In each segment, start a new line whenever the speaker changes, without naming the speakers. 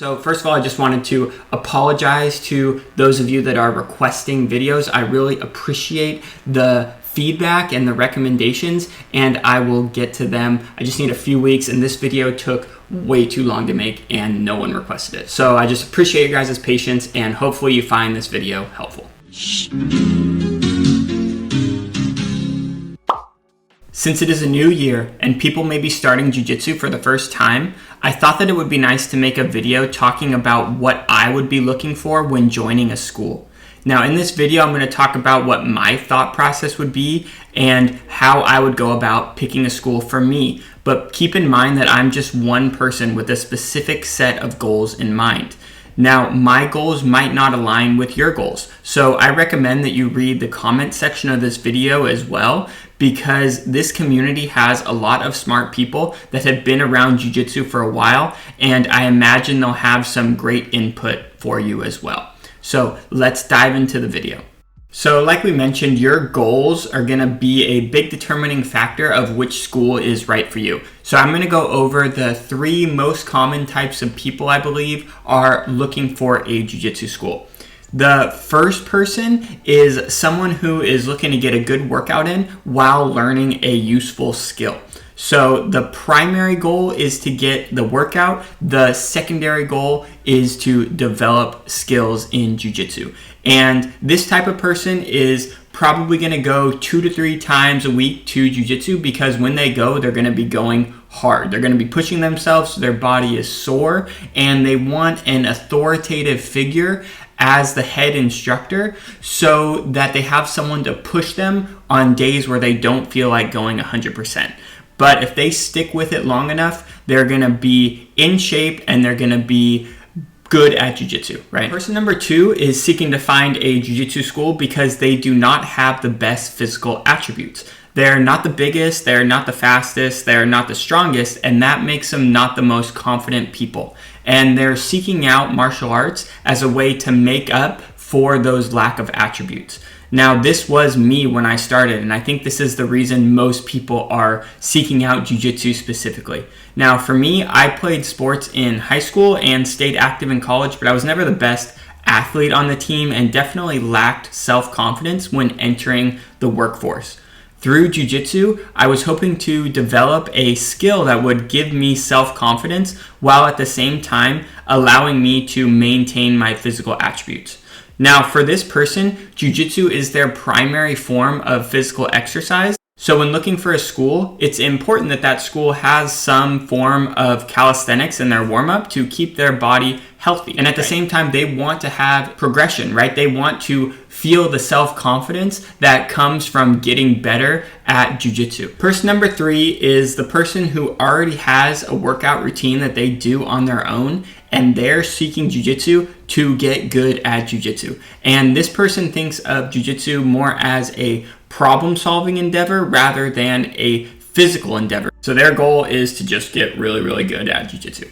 So first of all, I just wanted to apologize to those of you that are requesting videos. I really appreciate the feedback and the recommendations, and I will get to them. I just need a few weeks, and this video took way too long to make and no one requested it. So I just appreciate you guys' patience, and hopefully you find this video helpful. Since it is a new year and people may be starting jiu-jitsu for the first time, I thought that it would be nice to make a video talking about what I would be looking for when joining a school. Now in this video, I'm going to talk about what my thought process would be and how I would go about picking a school for me. But keep in mind that I'm just one person with a specific set of goals in mind. Now, my goals might not align with your goals, so I recommend that you read the comment section of this video as well, because this community has a lot of smart people that have been around jiu-jitsu for a while, and I imagine they'll have some great input for you as well. So let's dive into the video. So like we mentioned, your goals are going to be a big determining factor of which school is right for you. So I'm going to go over the 3 most common types of people I believe are looking for a jiu-jitsu school. The first person is someone who is looking to get a good workout in while learning a useful skill. So the primary goal is to get the workout. The secondary goal is to develop skills in jiu-jitsu. And this type of person is probably going to go 2 to 3 times a week to jiu-jitsu, because when they go, they're going to be going hard. They're going to be pushing themselves so their body is sore, and they want an authoritative figure as the head instructor so that they have someone to push them on days where they don't feel like going 100%. But if they stick with it long enough, they're going to be in shape and they're going to be good at jiu-jitsu, right? Person number 2 is seeking to find a jiu-jitsu school because they do not have the best physical attributes. They're not the biggest, they're not the fastest, they're not the strongest, and that makes them not the most confident people. And they're seeking out martial arts as a way to make up for those lack of attributes. Now, this was me when I started, and I think this is the reason most people are seeking out jiu-jitsu specifically. Now, for me, I played sports in high school and stayed active in college, but I was never the best athlete on the team and definitely lacked self-confidence when entering the workforce. Through jiu-jitsu, I was hoping to develop a skill that would give me self-confidence while at the same time allowing me to maintain my physical attributes. Now, for this person, jiu-jitsu is their primary form of physical exercise. So when looking for a school, it's important that that school has some form of calisthenics in their warm-up to keep their body healthy. And at the same time, they want to have progression, right? They want to feel the self-confidence that comes from getting better at jiu-jitsu. Person number 3 is the person who already has a workout routine that they do on their own, and they're seeking jiu-jitsu to get good at jiu-jitsu. And this person thinks of jiu-jitsu more as a problem-solving endeavor rather than a physical endeavor. So their goal is to just get really, really good at jiu-jitsu.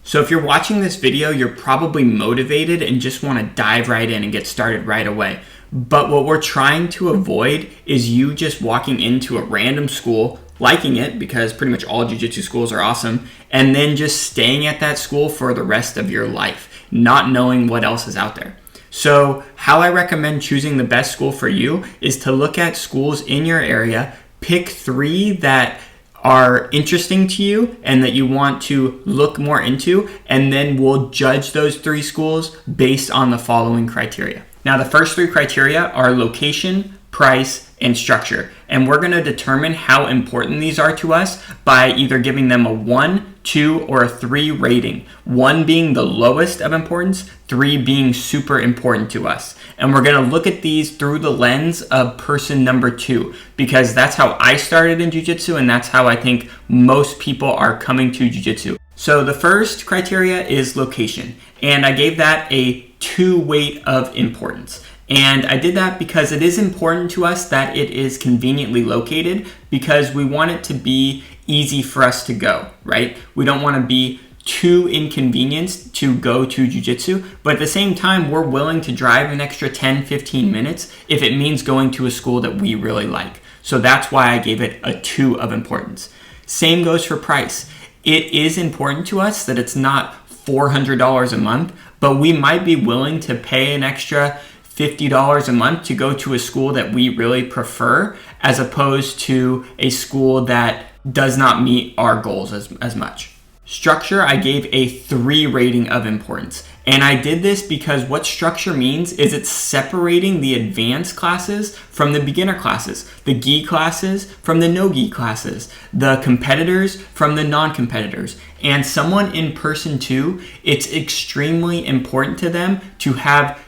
So if you're watching this video, you're probably motivated and just want to dive right in and get started right away. But what we're trying to avoid is you just walking into a random school, liking it because pretty much all jiu-jitsu schools are awesome, and then just staying at that school for the rest of your life, not knowing what else is out there. So how I recommend choosing the best school for you is to look at schools in your area, pick 3 that are interesting to you and that you want to look more into, and then we'll judge those 3 schools based on the following criteria. Now, the first 3 criteria are location, price, and structure. And we're going to determine how important these are to us by either giving them a 1, 2, or a 3 rating. 1 being the lowest of importance, 3 being super important to us. And we're going to look at these through the lens of person number 2, because that's how I started in jiu-jitsu, and that's how I think most people are coming to jiu-jitsu. So the first criteria is location, and I gave that a 2 weight of importance. And I did that because it is important to us that it is conveniently located, because we want it to be easy for us to go, right? We don't want to be too inconvenienced to go to jiu-jitsu, but at the same time, we're willing to drive an extra 10-15 minutes if it means going to a school that we really like. So that's why I gave it a 2 of importance. Same goes for price. It is important to us that it's not $400 a month, but we might be willing to pay an extra $50 a month to go to a school that we really prefer, as opposed to a school that does not meet our goals as much. Structure, I gave a 3 rating of importance. And I did this because what structure means is it's separating the advanced classes from the beginner classes, the gi classes from the no gi classes, the competitors from the non-competitors. And someone in person 2, it's extremely important to them to have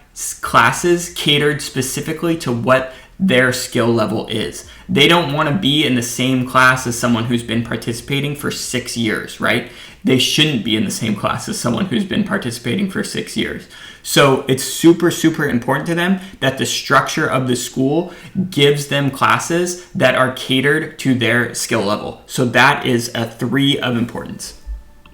classes catered specifically to what their skill level is. They don't want to be in the same class as someone who's been participating for 6 years, right? They shouldn't be in the same class as someone who's been participating for 6 years. So it's super, super important to them that the structure of the school gives them classes that are catered to their skill level. So that is a 3 of importance.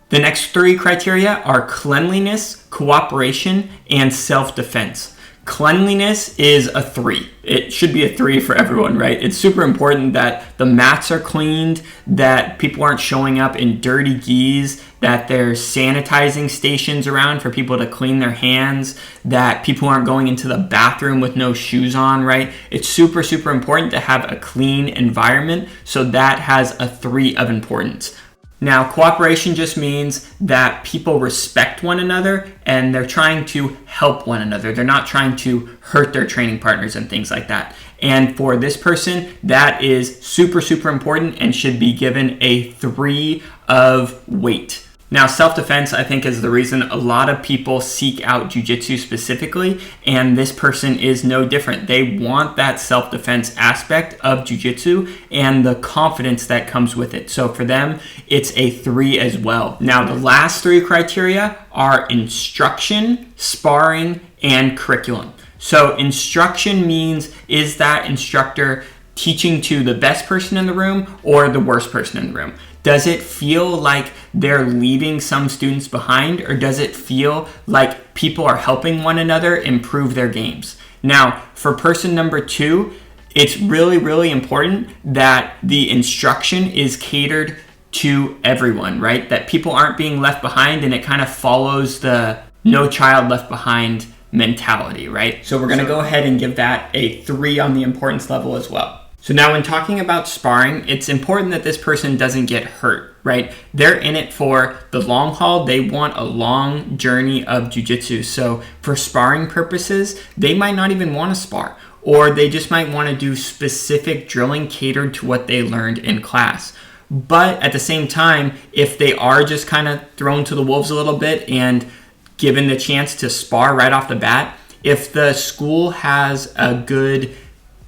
The next 3 criteria are cleanliness, cooperation, and self-defense. Cleanliness is a 3. It should be a 3 for everyone, right? It's super important that the mats are cleaned, that people aren't showing up in dirty gis, that there's sanitizing stations around for people to clean their hands, that people aren't going into the bathroom with no shoes on, right? It's super, super important to have a clean environment, so that has a 3 of importance. Now, cooperation just means that people respect one another and they're trying to help one another. They're not trying to hurt their training partners and things like that. And for this person, that is super, super important and should be given a 3 of weight. Now, self-defense, I think, is the reason a lot of people seek out jiu-jitsu specifically, and this person is no different. They want that self-defense aspect of jiu-jitsu and the confidence that comes with it. So for them, it's a 3 as well. Now, the last 3 criteria are instruction, sparring, and curriculum. So instruction means, is that instructor teaching to the best person in the room or the worst person in the room? Does it feel like they're leaving some students behind, or does it feel like people are helping one another improve their games? Now, for person number 2, it's really, really important that the instruction is catered to everyone, right? That people aren't being left behind, and it kind of follows the no child left behind mentality, right? So we're going to go ahead and give that a 3 on the importance level as well. So now when talking about sparring, it's important that this person doesn't get hurt, right? They're in it for the long haul. They want a long journey of jiu-jitsu. So for sparring purposes, they might not even want to spar, or they just might want to do specific drilling catered to what they learned in class. But at the same time, if they are just kind of thrown to the wolves a little bit and given the chance to spar right off the bat, if the school has a good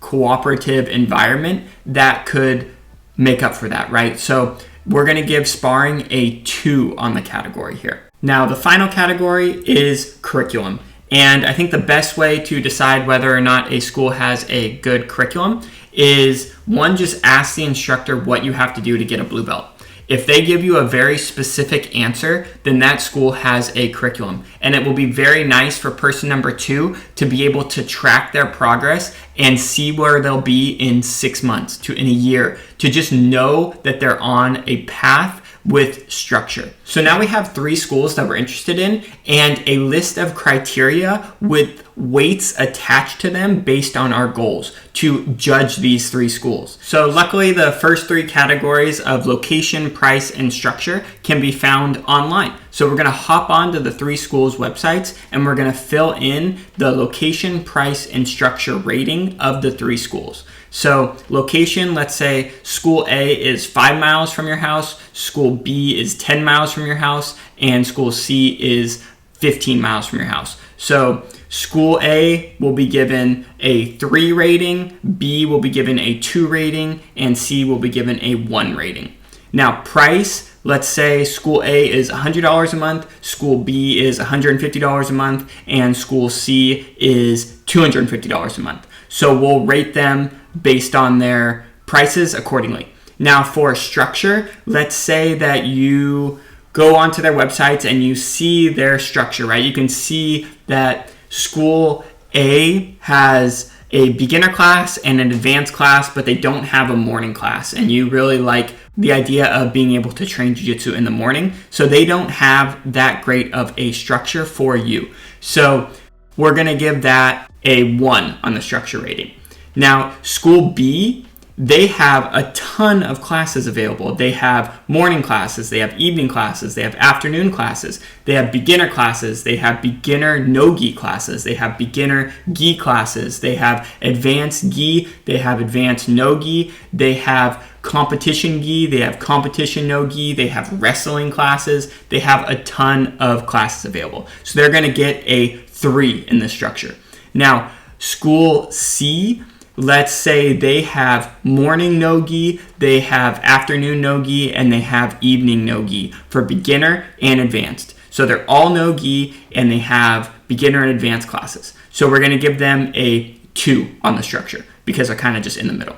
cooperative environment, that could make up for that, right? So we're going to give sparring a 2 on the category here. Now, the final category is curriculum. And I think the best way to decide whether or not a school has a good curriculum is, 1, just ask the instructor what you have to do to get a blue belt. If they give you a very specific answer, then that school has a curriculum. And it will be very nice for person number 2 to be able to track their progress and see where they'll be in 6 months to in a year, to just know that they're on a path with structure. So now we have 3 schools that we're interested in and a list of criteria with weights attached to them based on our goals to judge these 3 schools. So luckily, the first 3 categories of location, price, and structure can be found online. So we're going to hop onto the 3 schools' websites and we're going to fill in the location, price, and structure rating of the 3 schools. So location, let's say school A is 5 miles from your house, school B is 10 miles from your house, and school C is 15 miles from your house. So school A will be given a 3 rating, B will be given a 2 rating, and C will be given a 1 rating. Now price, let's say school A is $100 a month, school B is $150 a month, and school C is $250 a month. So we'll rate them based on their prices accordingly. Now for structure, let's say that you go onto their websites and you see their structure, right? You can see that school A has a beginner class and an advanced class, but they don't have a morning class, and you really like the idea of being able to train jiu-jitsu in the morning, so they don't have that great of a structure for you. So we're going to give that a 1 on the structure rating. Now, School B, they have a ton of classes available. They have morning classes, they have evening classes, they have afternoon classes, they have beginner classes, they have beginner no-gi classes, they have beginner gi classes, they have advanced gi, they have advanced no-gi, they have competition gi, they have competition no-gi, they have wrestling classes, they have a ton of classes available. So they're going to get a 3 in this structure. Now, School C, let's say they have morning no-gi, they have afternoon no-gi, and they have evening no-gi for beginner and advanced. So they're all no-gi, and they have beginner and advanced classes. So we're going to give them a 2 on the structure because they're kind of just in the middle.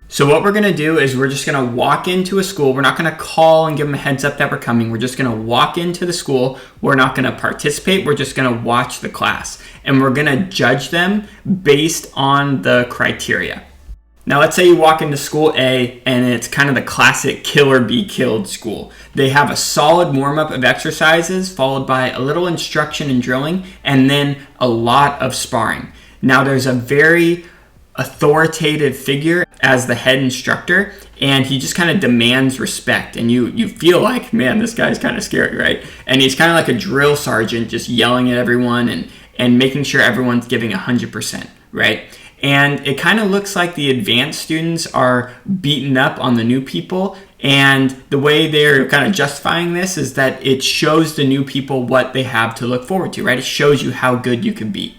So what we're going to do is we're just going to walk into a school. We're not going to call and give them a heads up that we're coming. We're just going to walk into the school. We're not going to participate. We're just going to watch the class. And we're going to judge them based on the criteria. Now, let's say you walk into School A and it's kind of the classic kill or be killed school. They have a solid warm-up of exercises followed by a little instruction and drilling and then a lot of sparring. Now, there's a very authoritative figure as the head instructor, and he just kind of demands respect, and you feel like, man, this guy's kind of scary, right? And he's kind of like a drill sergeant, just yelling at everyone and making sure everyone's giving 100%, right? And it kind of looks like the advanced students are beaten up on the new people, and the way they're kind of justifying this is that it shows the new people what they have to look forward to, right? It shows you how good you can be.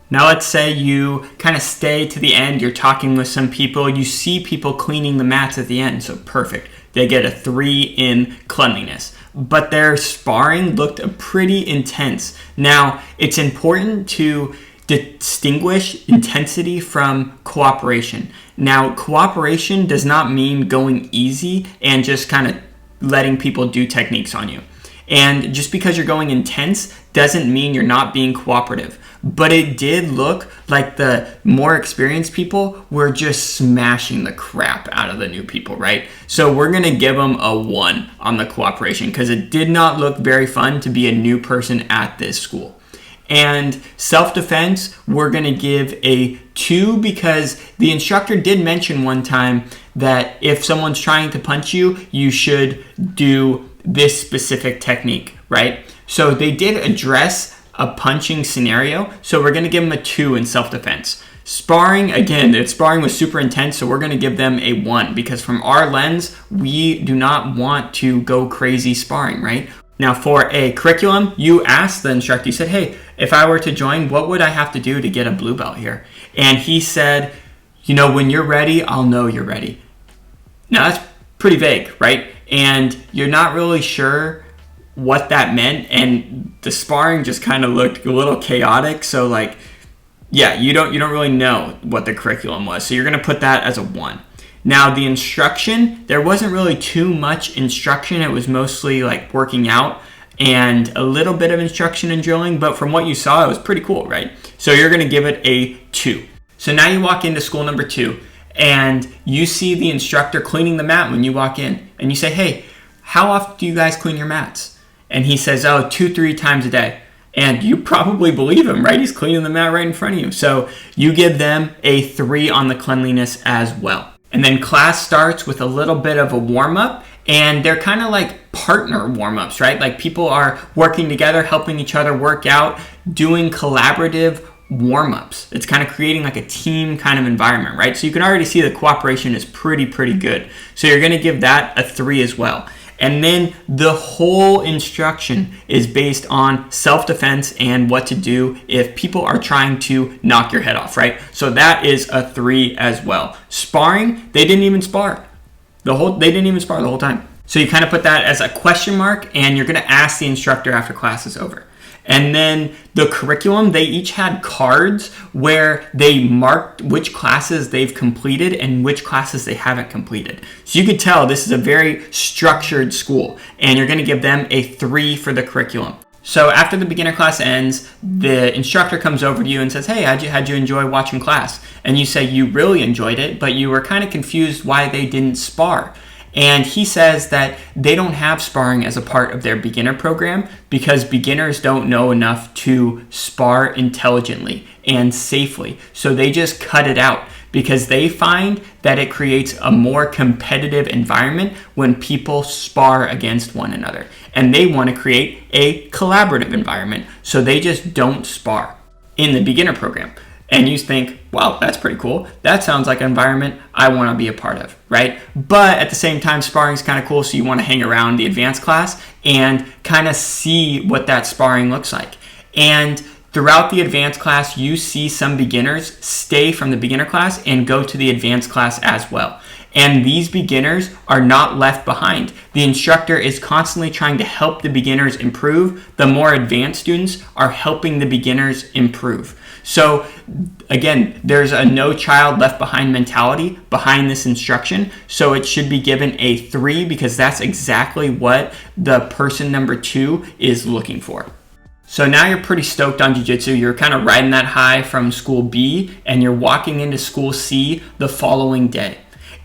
Now let's say you kind of stay to the end, you're talking with some people, you see people cleaning the mats at the end, so perfect. They get a 3 in cleanliness. But their sparring looked pretty intense. Now, it's important to distinguish intensity from cooperation. Now, cooperation does not mean going easy and just kind of letting people do techniques on you. And just because you're going intense doesn't mean you're not being cooperative. But it did look like the more experienced people were just smashing the crap out of the new people, right? So we're going to give them a 1 on the cooperation because it did not look very fun to be a new person at this school. And self-defense, we're going to give a 2 because the instructor did mention one time that if someone's trying to punch you, you should do this specific technique, right? So they did address a punching scenario, so we're going to give them a 2 in self-defense. Sparring, again, the sparring was super intense, so we're going to give them a 1 because from our lens, we do not want to go crazy sparring, right? Now for a curriculum, you asked the instructor, you said, hey, if I were to join, what would I have to do to get a blue belt here? And he said, when you're ready, I'll know you're ready. Now that's pretty vague, right? And you're not really sure what that meant, and the sparring just kind of looked a little chaotic. So you don't really know what the curriculum was. So you're going to put that as a 1. Now the instruction, there wasn't really too much instruction. It was mostly like working out and a little bit of instruction and drilling, but from what you saw, it was pretty cool, right? So you're going to give it a 2. So now you walk into school number 2 and you see the instructor cleaning the mat when you walk in, and you say, hey, how often do you guys clean your mats? And he says, 2-3 times a day. And you probably believe him, right? He's cleaning the mat right in front of you. So you give them a 3 on the cleanliness as well. And then class starts with a little bit of a warm-up, and they're kind of like partner warm-ups, right? Like people are working together, helping each other work out, doing collaborative warm-ups. It's kind of creating like a team kind of environment, right? So you can already see the cooperation is pretty good. So you're going to give that a 3 as well. And then the whole instruction is based on self-defense and what to do if people are trying to knock your head off, right? So that is a 3 as well. Sparring, they didn't even spar the whole time. So you kind of put that as a question mark, and you're going to ask the instructor after class is over. And then the curriculum, they each had cards where they marked which classes they've completed and which classes they haven't completed. So you could tell this is a very structured school, and you're going to give them a 3 for the curriculum. So after the beginner class ends, the instructor comes over to you and says, hey, how'd you enjoy watching class? And you say you really enjoyed it, but you were kind of confused why they didn't spar. And he says that they don't have sparring as a part of their beginner program because beginners don't know enough to spar intelligently and safely. So they just cut it out because they find that it creates a more competitive environment when people spar against one another. And they want to create a collaborative environment. So they just don't spar in the beginner program. And you think, wow, that's pretty cool. That sounds like an environment I want to be a part of, right? But at the same time, sparring is kind of cool, so you want to hang around the advanced class and kind of see what that sparring looks like. And throughout the advanced class, you see some beginners stay from the beginner class and go to the advanced class as well. And these beginners are not left behind. The instructor is constantly trying to help the beginners improve. The more advanced students are helping the beginners improve. So again, there's a no child left behind mentality behind this instruction. So it should be given a 3 because that's exactly what the person number 2 is looking for. So now you're pretty stoked on jiu-jitsu. You're kind of riding that high from school B and you're walking into school C the following day.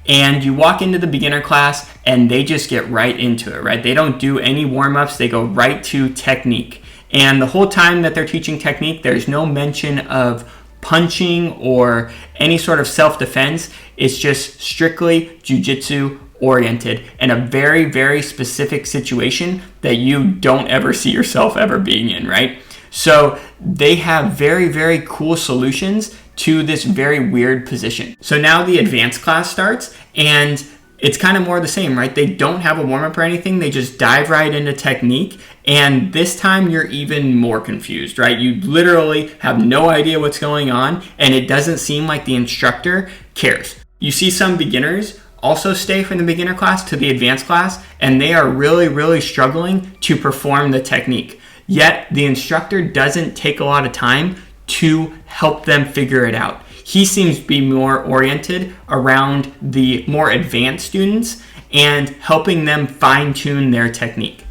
And you walk into the beginner class and they just get right into it, right? They don't do any warm-ups. They go right to technique. And the whole time that they're teaching technique, there's no mention of punching or any sort of self-defense. It's just strictly jiu-jitsu oriented and a very, very specific situation that you don't ever see yourself ever being in, right? So they have very, very cool solutions to this very weird position. So now the advanced class starts and it's kind of more the same, right? They don't have a warm-up or anything. They just dive right into technique. And this time you're even more confused, right? You literally have no idea what's going on and it doesn't seem like the instructor cares. You see some beginners also stay from the beginner class to the advanced class and they are really, really struggling to perform the technique. Yet the instructor doesn't take a lot of time to help them figure it out. He seems to be more oriented around the more advanced students and helping them fine-tune their technique.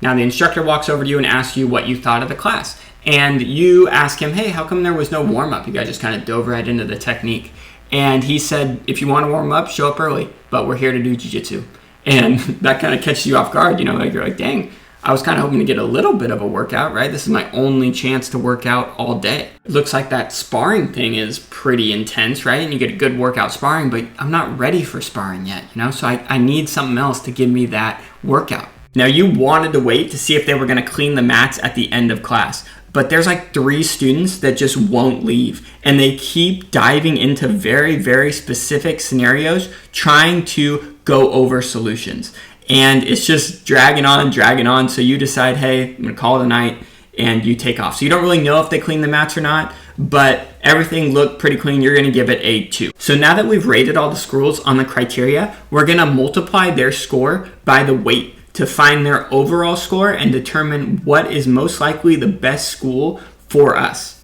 Now the instructor walks over to you and asks you what you thought of the class. And you ask him, hey, how come there was no warm-up? You guys just kind of dove right into the technique. And he said, if you want to warm up, show up early, but we're here to do jiu-jitsu. And that kind of catches you off guard, you know, like you're like, dang, I was kind of hoping to get a little bit of a workout, right? This is my only chance to work out all day. It looks like that sparring thing is pretty intense, right? And you get a good workout sparring, but I'm not ready for sparring yet, you know? So I need something else to give me that workout. Now you wanted to wait to see if they were going to clean the mats at the end of class, but there's like 3 students that just won't leave. And they keep diving into very, very specific scenarios, trying to go over solutions. And it's just dragging on. So you decide, hey, I'm gonna call it a night, and you take off. So you don't really know if they clean the mats or not, but everything looked pretty clean. You're gonna give it a 2. So now that we've rated all the schools on the criteria, we're gonna multiply their score by the weight to find their overall score and determine what is most likely the best school for us.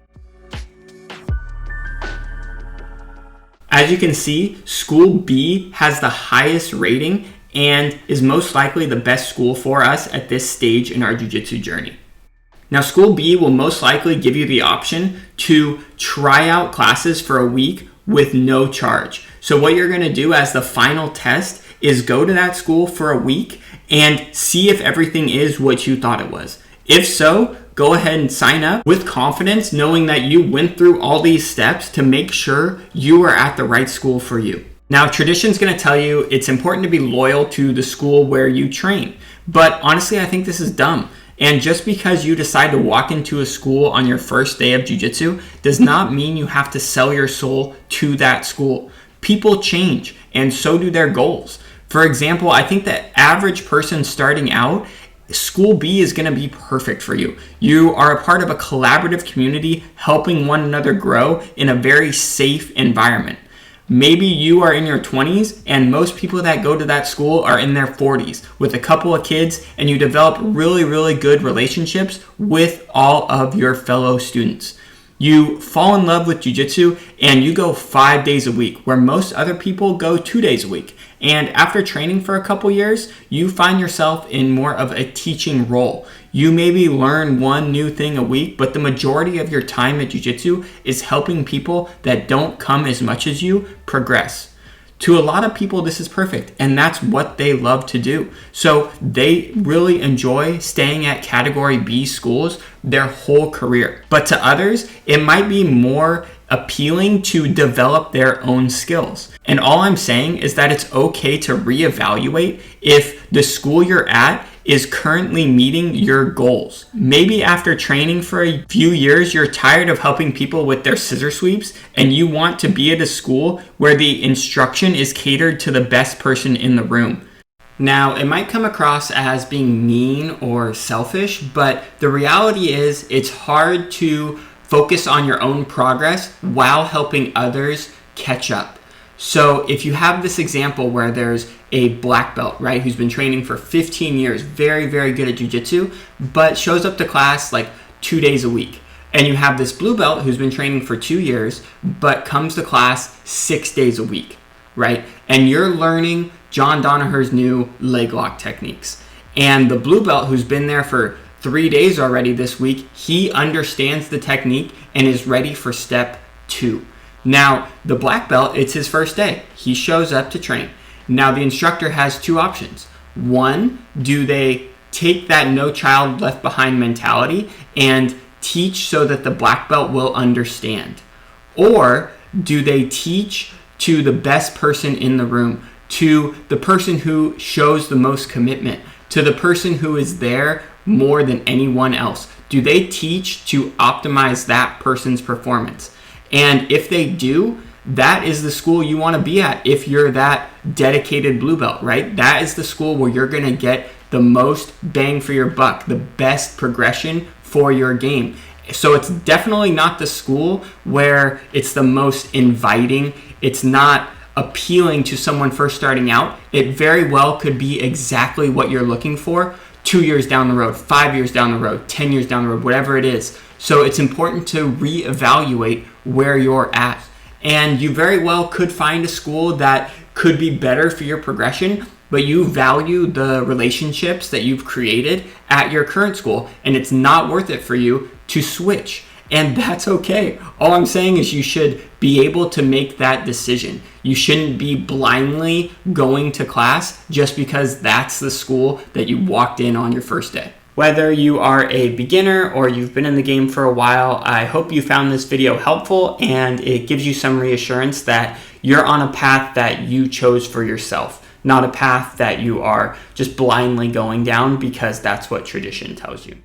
As you can see, school B has the highest rating and is most likely the best school for us at this stage in our jiu-jitsu journey. Now, school B will most likely give you the option to try out classes for a week with no charge. So what you're gonna do as the final test is go to that school for a week and see if everything is what you thought it was. If so, go ahead and sign up with confidence, knowing that you went through all these steps to make sure you are at the right school for you. Now, tradition's going to tell you it's important to be loyal to the school where you train. But honestly, I think this is dumb. And just because you decide to walk into a school on your first day of jiu-jitsu does not mean you have to sell your soul to that school. People change, and so do their goals. For example, I think the average person starting out, School B is going to be perfect for you. You are a part of a collaborative community helping one another grow in a very safe environment. Maybe you are in your 20s and most people that go to that school are in their 40s with a couple of kids, and you develop really, really good relationships with all of your fellow students. You fall in love with jiu-jitsu and you go 5 days a week, where most other people go 2 days a week. And after training for a couple years, you find yourself in more of a teaching role. You maybe learn one new thing a week, but the majority of your time at jiu-jitsu is helping people that don't come as much as you progress. To a lot of people, this is perfect, and that's what they love to do. So they really enjoy staying at Category B schools their whole career. But to others, it might be more appealing to develop their own skills. And all I'm saying is that it's okay to reevaluate if the school you're at is currently meeting your goals. Maybe after training for a few years, you're tired of helping people with their scissor sweeps and you want to be at a school where the instruction is catered to the best person in the room. Now, it might come across as being mean or selfish, but the reality is it's hard to focus on your own progress while helping others catch up. So if you have this example where there's a black belt, right, who's been training for 15 years, very, very good at jiu-jitsu, but shows up to class like 2 days a week. And you have this blue belt who's been training for 2 years, but comes to class 6 days a week, right? And you're learning John Danaher's new leg lock techniques. And the blue belt who's been there for 3 days already this week, he understands the technique and is ready for step 2. Now, the black belt, it's his first day. He shows up to train. Now, the instructor has 2 options. One, do they take that no child left behind mentality and teach so that the black belt will understand? Or do they teach to the best person in the room, to the person who shows the most commitment, to the person who is there more than anyone else? Do they teach to optimize that person's performance? And if they do, that is the school you want to be at if you're that dedicated blue belt, right? That is the school where you're going to get the most bang for your buck, the best progression for your game. So it's definitely not the school where it's the most inviting. It's not appealing to someone first starting out. It very well could be exactly what you're looking for 2 years down the road, 5 years down the road, 10 years down the road, whatever it is. So it's important to reevaluate where you're at. And you very well could find a school that could be better for your progression, but you value the relationships that you've created at your current school, and it's not worth it for you to switch. And that's okay. All I'm saying is you should be able to make that decision. You shouldn't be blindly going to class just because that's the school that you walked in on your first day. Whether you are a beginner or you've been in the game for a while, I hope you found this video helpful and it gives you some reassurance that you're on a path that you chose for yourself, not a path that you are just blindly going down because that's what tradition tells you.